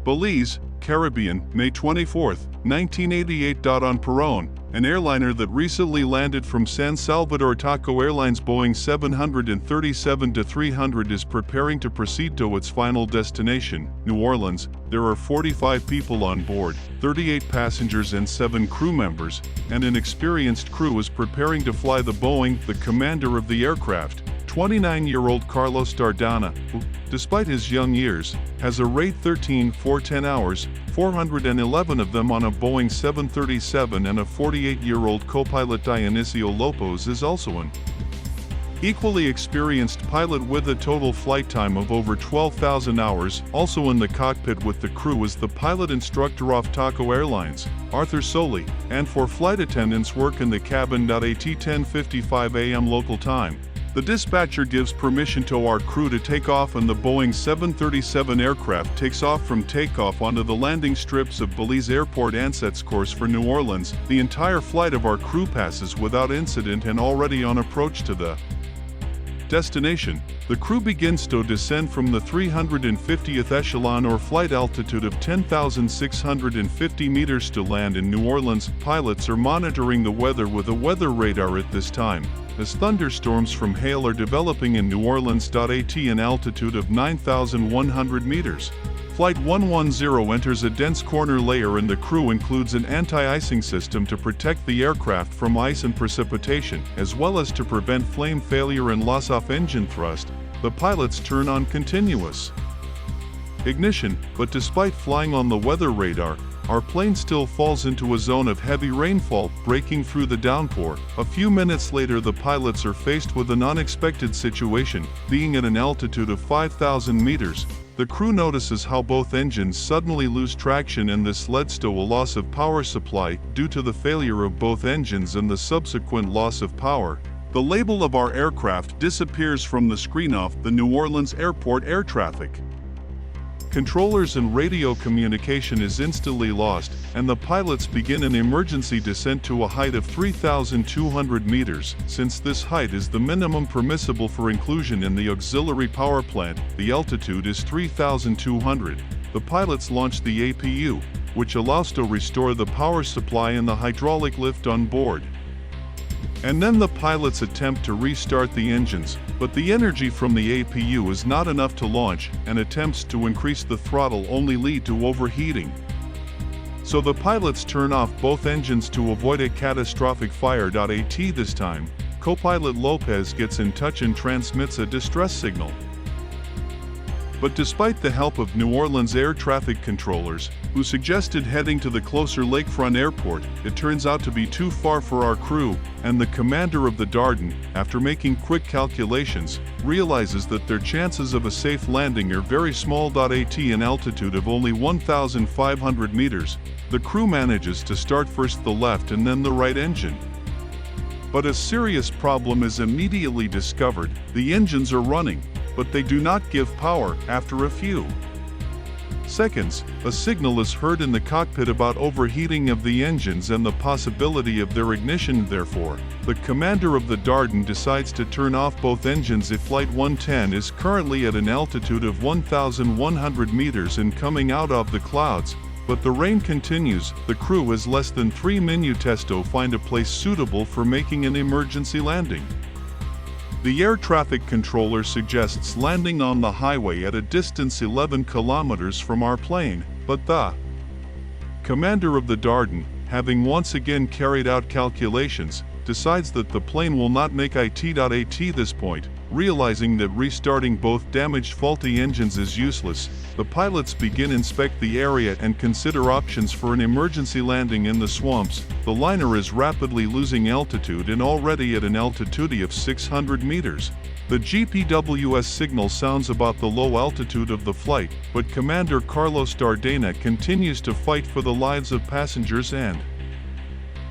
Belize, Caribbean, May 24, 1988. On Perón, an airliner that recently landed from San Salvador-TACA Airlines Boeing 737-300 is preparing to proceed to its final destination, New Orleans. There are 45 people on board, 38 passengers and 7 crew members, and an experienced crew is preparing to fly the Boeing. The commander of the aircraft, 29-year-old Carlos Dardana, who, despite his young years, has a rate 13 for 10 hours, 411 of them on a Boeing 737, and a 48-year-old co-pilot Dionisio Lopez is also an equally experienced pilot with a total flight time of over 12,000 hours. Also in the cockpit with the crew is the pilot instructor of TACA Airlines, Arthur Soley, and for flight attendants work in the cabin. At 10:55 a.m. local time, the dispatcher gives permission to our crew to take off, and the Boeing 737 aircraft takes off from takeoff onto the landing strips of Belize Airport and sets course for New Orleans. The entire flight of our crew passes without incident and already on approach to the destination. The crew begins to descend from the 350th echelon or flight altitude of 10,650 meters to land in New Orleans. Pilots are monitoring the weather with a weather radar at this time, as thunderstorms from hail are developing in New Orleans. At an altitude of 9,100 meters. Flight 110 enters a dense corner layer, and the crew includes an anti-icing system to protect the aircraft from ice and precipitation, as well as to prevent flame failure and loss of engine thrust. The pilots turn on continuous ignition, but despite flying on the weather radar, our plane still falls into a zone of heavy rainfall, breaking through the downpour. A few minutes later, the pilots are faced with an unexpected situation. Being at an altitude of 5,000 meters, the crew notices how both engines suddenly lose traction, and this leads to a loss of power supply. Due to the failure of both engines and the subsequent loss of power, the label of our aircraft disappears from the screen of the New Orleans airport air traffic controllers, and radio communication is instantly lost, and the pilots begin an emergency descent to a height of 3,200 meters. Since this height is the minimum permissible for inclusion in the auxiliary power plant, the altitude is 3,200. The pilots launch the APU, which allows to restore the power supply and the hydraulic lift on board. And then the pilots attempt to restart the engines, but the energy from the APU is not enough to launch, and attempts to increase the throttle only lead to overheating. So the pilots turn off both engines to avoid a catastrophic fire. At this time, co-pilot Lopez gets in touch and transmits a distress signal. But despite the help of New Orleans air traffic controllers, who suggested heading to the closer lakefront airport, it turns out to be too far for our crew, and the commander of the Dardan, after making quick calculations, realizes that their chances of a safe landing are very small. At an altitude of only 1,500 meters, the crew manages to start first the left and then the right engine. But a serious problem is immediately discovered. The engines are running, but they do not give power. After a few seconds, a signal is heard in the cockpit about overheating of the engines and the possibility of their ignition. Therefore, the commander of the Dardan decides to turn off both engines. If Flight 110 is currently at an altitude of 1,100 meters and coming out of the clouds, but the rain continues, the crew has less than 3 minutes to find a place suitable for making an emergency landing. The air traffic controller suggests landing on the highway at a distance 11 kilometers from our plane, but the commander of the Dardan, having once again carried out calculations, decides that the plane will not make it. At this point, realizing that restarting both damaged faulty engines is useless, the pilots begin inspect the area and consider options for an emergency landing in the swamps. The liner is rapidly losing altitude and already at an altitude of 600 meters. The GPWS signal sounds about the low altitude of the flight, but Commander Carlos Dardana continues to fight for the lives of passengers and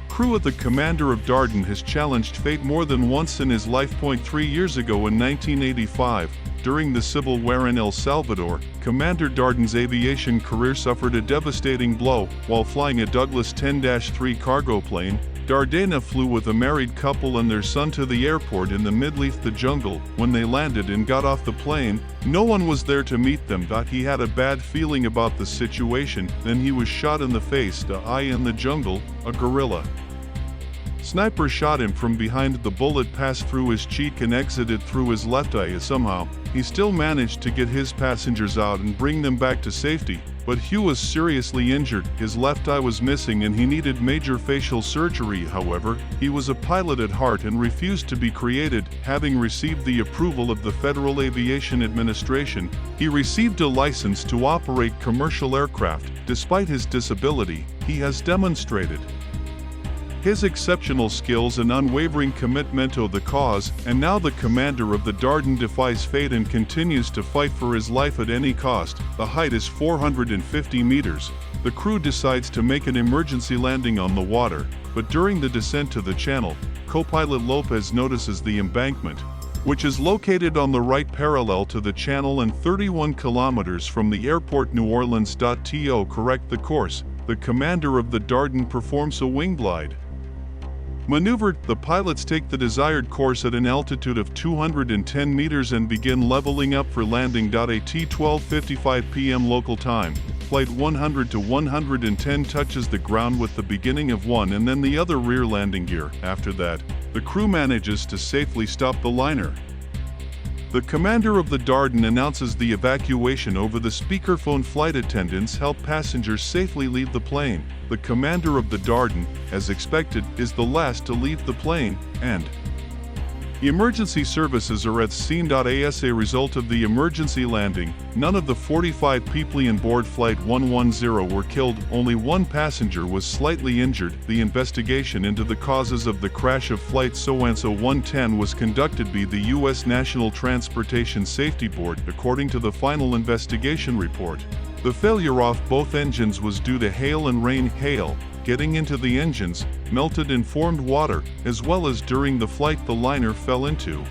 crew of the commander of Dardan has challenged fate more than once in his life. 3 years ago in 1985, during the civil war in El Salvador, Commander Dardan's aviation career suffered a devastating blow. While flying a Douglas 10-3 cargo plane, Dardena flew with a married couple and their son to the airport in the Midleaf, the jungle. When they landed and got off the plane, no one was there to meet them. He had a bad feeling about the situation. Then he was shot in the face. The eye in the jungle, a gorilla. Sniper shot him from behind. The bullet passed through his cheek and exited through his left eye. Somehow, he still managed to get his passengers out and bring them back to safety. But Hugh was seriously injured. His left eye was missing and he needed major facial surgery. However, he was a pilot at heart and refused to be cremated. Having received the approval of the Federal Aviation Administration, he received a license to operate commercial aircraft. Despite his disability, he has demonstrated his exceptional skills and unwavering commitment to the cause, and now the commander of the Dardan defies fate and continues to fight for his life at any cost. The height is 450 meters. The crew decides to make an emergency landing on the water, but during the descent to the channel, co-pilot Lopez notices the embankment, which is located on the right parallel to the channel and 31 kilometers from the airport. New Orleans. To correct the course, the commander of the Dardan performs a wing glide maneuver. The pilots take the desired course at an altitude of 210 meters and begin leveling up for landing. At 12:55 p.m. local time, flight 100 to 110 touches the ground with the beginning of one and then the other rear landing gear. After that, the crew manages to safely stop the liner. The commander of the Dardan announces the evacuation over the speakerphone. Flight attendants help passengers safely leave the plane. The commander of the Dardan, as expected, is the last to leave the plane, and emergency services are at scene. As a result of the emergency landing, none of the 45 people on board Flight 110 were killed. Only one passenger was slightly injured. The investigation into the causes of the crash of Flight 110 was conducted by the U.S. National Transportation Safety Board. According to the final investigation report, the failure of both engines was due to hail and rain. Hail getting into the engines, melted and formed water, as well as during the flight the liner fell into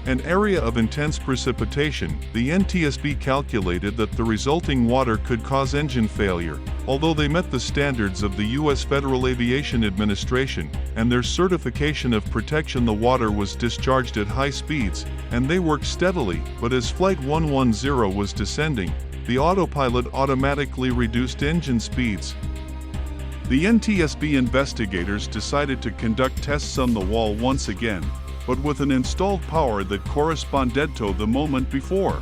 an area of intense precipitation. The NTSB calculated that the resulting water could cause engine failure. Although they met the standards of the U.S. Federal Aviation Administration and their certification of protection, the water was discharged at high speeds, and they worked steadily. But as Flight 110 was descending, the autopilot automatically reduced engine speeds. The NTSB investigators decided to conduct tests on the wall once again, but with an installed power that corresponded to the moment before.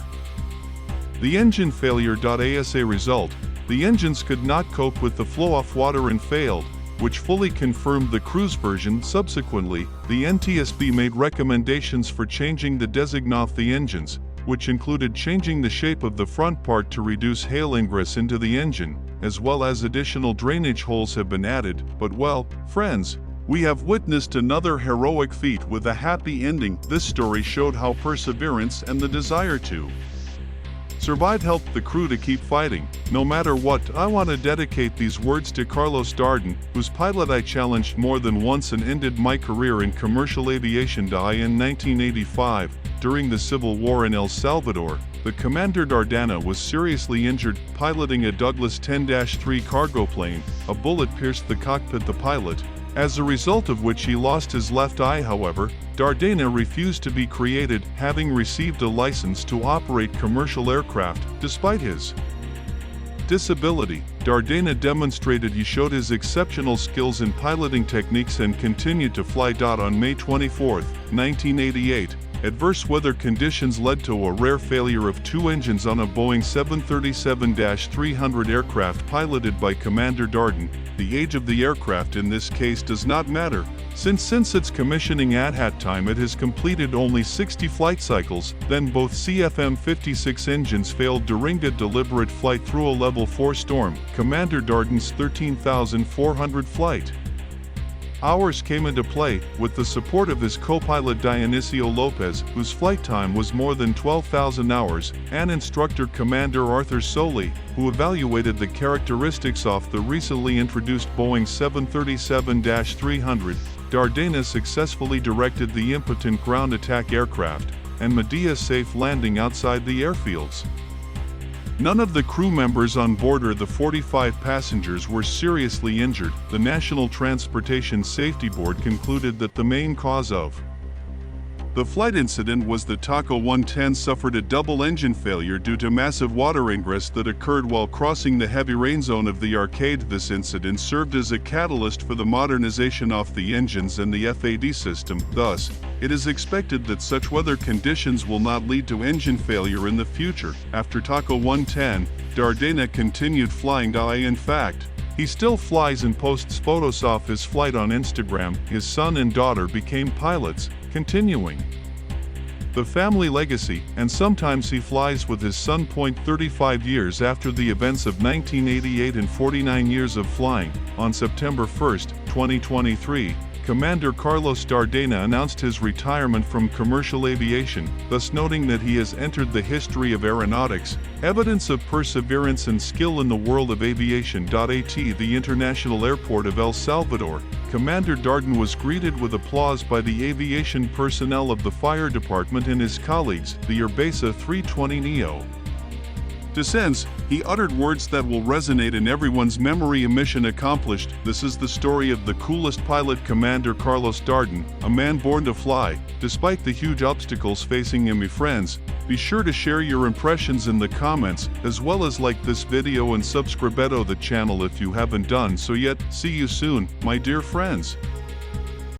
The engine failure. As a result, the engines could not cope with the flow of water and failed, which fully confirmed the crew's version. Subsequently, the NTSB made recommendations for changing the design of the engines, which included changing the shape of the front part to reduce hail ingress into the engine, as well as additional drainage holes have been added. But well, friends, we have witnessed another heroic feat with a happy ending. This story showed how perseverance and the desire to survive helped the crew to keep fighting, no matter what. I want to dedicate these words to Carlos Dardan, whose pilot I challenged more than once and ended my career in commercial aviation. In 1985, during the Civil War in El Salvador, the Commander Dardana was seriously injured piloting a Douglas 10-3 cargo plane. A bullet pierced the cockpit the pilot, as a result of which he lost his left eye. However, Dardana refused to be cremated, having received a license to operate commercial aircraft. Despite his disability, Dardana demonstrated he showed his exceptional skills in piloting techniques and continued to fly. On May 24, 1988, adverse weather conditions led to a rare failure of two engines on a Boeing 737-300 aircraft piloted by Commander Dardan. The age of the aircraft in this case does not matter, since its commissioning at that time it has completed only 60 flight cycles. Then both CFM56 engines failed during a deliberate flight through a level 4 storm. Commander Dardan's 13,400 flight hours came into play, with the support of his co-pilot Dionisio Lopez, whose flight time was more than 12,000 hours, and instructor Commander Arthur Soley, who evaluated the characteristics of the recently introduced Boeing 737-300. Dardana successfully directed the impotent ground attack aircraft, and Medea's safe landing outside the airfields. None of the crew members on board or the 45 passengers were seriously injured. The National Transportation Safety Board concluded that the main cause of the flight incident was the TACA 110 suffered a double engine failure due to massive water ingress that occurred while crossing the heavy rain zone of the Arcade. This incident served as a catalyst for the modernization of the engines and the FAD system. Thus, it is expected that such weather conditions will not lead to engine failure in the future. After TACA 110, Dardenne continued flying. In fact, he still flies and posts photos of his flight on Instagram. His son and daughter became pilots, continuing the family legacy, and sometimes he flies with his son. 35 years after the events of 1988 and 49 years of flying, on September 1, 2023, Commander Carlos Dardenne announced his retirement from commercial aviation, thus noting that he has entered the history of aeronautics, evidence of perseverance and skill in the world of aviation. At the International Airport of El Salvador, Commander Dardenne was greeted with applause by the aviation personnel of the fire department and his colleagues. The Airbus A320neo descends, he uttered words that will resonate in everyone's memory. A mission accomplished. This is the story of the coolest pilot, Commander Carlos Dardenne, a man born to fly, despite the huge obstacles facing him. Friends, be sure to share your impressions in the comments, as well as like this video and subscribe to the channel if you haven't done so yet. See you soon, my dear friends.